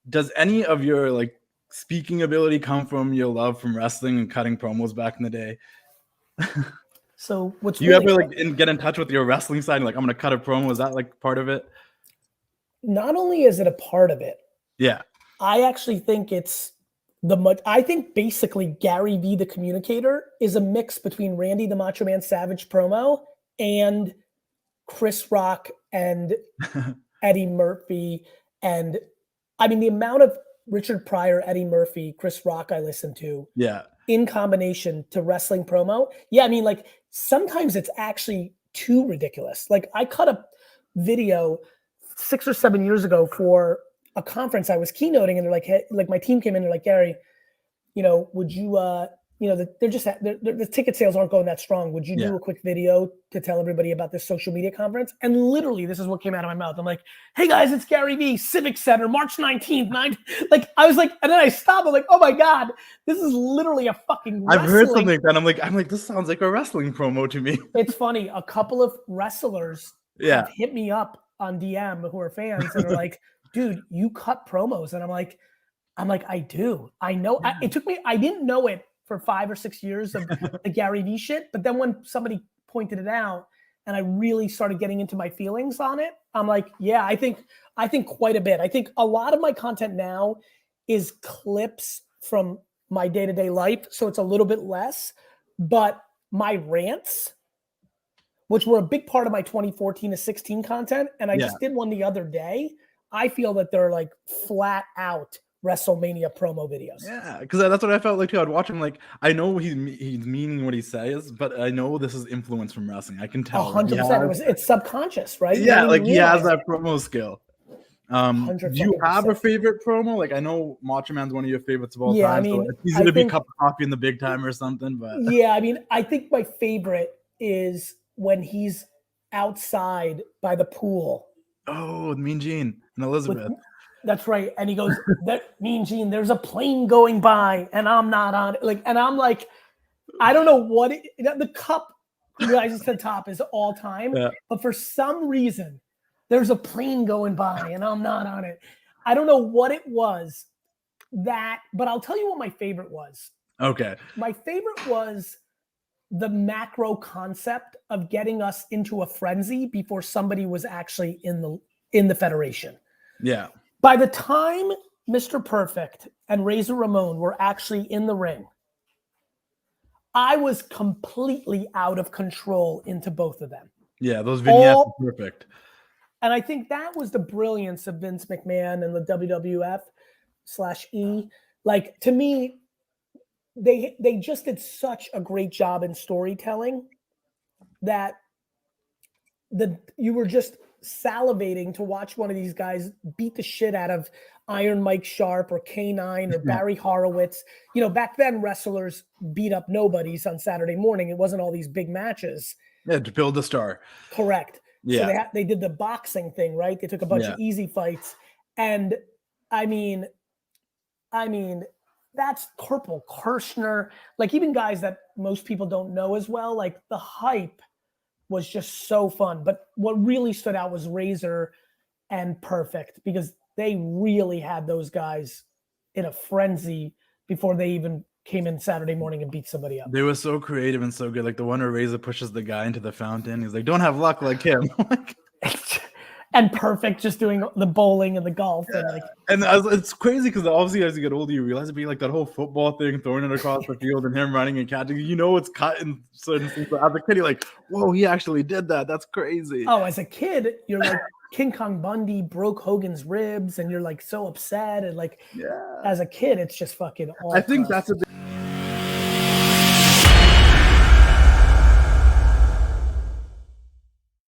does any of your like speaking ability come from your love from wrestling and cutting promos back in the day? So what's do you ever like get in touch with your wrestling side and like, I'm gonna cut a promo? Is that like part of it? Not only is it a part of it, yeah, I actually think it's I think basically Gary V, the communicator, is a mix between Randy the Macho Man Savage promo and Chris Rock and Eddie Murphy. And I mean, the amount of Richard Pryor, Eddie Murphy, Chris Rock I listen to in combination to wrestling promo. Yeah, I mean, like sometimes it's actually too ridiculous. Like I cut a video 6 or 7 years ago for a conference I was keynoting, and they're like, hey, like my team came in, they're like, Gary, you know, would you, you know, they're just, the ticket sales aren't going that strong. Would you do a quick video to tell everybody about this social media conference? And literally, this is what came out of my mouth. I'm like, hey guys, it's Gary V, Civic Center, March 19th. Like, I was like, and then I stopped. I'm like, oh my God, this is literally a fucking wrestling. I've heard something like that. I'm like, this sounds like a wrestling promo to me. It's funny. A couple of wrestlers have hit me up on DM who are fans and are like, dude, you cut promos. And I'm like, I do. I know. It took me, I didn't know it for 5 or 6 years of the Gary V shit. But then when somebody pointed it out and I really started getting into my feelings on it, I'm like, yeah, I think quite a bit. I think a lot of my content now is clips from my day-to-day life. So it's a little bit less, but my rants, which were a big part of my 2014 to 16 content. And I just did one the other day. I feel that they're like flat out WrestleMania promo videos. Yeah, because that's what I felt like too. I'd watch him like, I know he's meaning what he says, but I know this is influence from wrestling. I can tell. 100%. It's subconscious, right? Yeah, like he has that promo skill. Do you have a 100%. favorite promo? Like I know Macho Man's one of your favorites of all time. I mean, so it's easy to be cup of coffee in the big time or something. But yeah, I mean, I think my favorite is when he's outside by the pool. Oh, Mean Gene and Elizabeth. That's right. And he goes, that Mean Gene, there's a plane going by and I'm not on it. Like, and I'm like, I don't know what the cup rises to the top is all time, but for some reason there's a plane going by and I'm not on it. I don't know what it was but I'll tell you what my favorite was. Okay. My favorite was the macro concept of getting us into a frenzy before somebody was actually in the federation. Yeah. By the time Mr. Perfect and Razor Ramon were actually in the ring, I was completely out of control into both of them. Yeah, those vignettes are perfect. And I think that was the brilliance of Vince McMahon and the WWF/E. Like, to me, they just did such a great job in storytelling that you were just salivating to watch one of these guys beat the shit out of Iron Mike Sharp or K9 or Barry Horowitz. You know, back then wrestlers beat up nobodies on Saturday morning. It wasn't all these big matches. Yeah, to build a star. Correct. Yeah. So they did the boxing thing, right? They took a bunch of easy fights. And I mean, that's Corporal Kirshner. Like even guys that most people don't know as well, like the hype was just so fun. But what really stood out was Razor and Perfect, because they really had those guys in a frenzy before they even came in Saturday morning and beat somebody up. They were so creative and so good. Like the one where Razor pushes the guy into the fountain. He's like, don't have luck like him. And Perfect just doing the bowling and the golf. And it's crazy because obviously as you get older, you realize it being like that whole football thing, throwing it across the field and him running and catching. You know, it's cut in certain things. But as a kid, you're like, whoa, he actually did that. That's crazy. Oh, as a kid, you're like, King Kong Bundy broke Hogan's ribs and you're like so upset. And like, as a kid, it's just fucking awful. I think that's a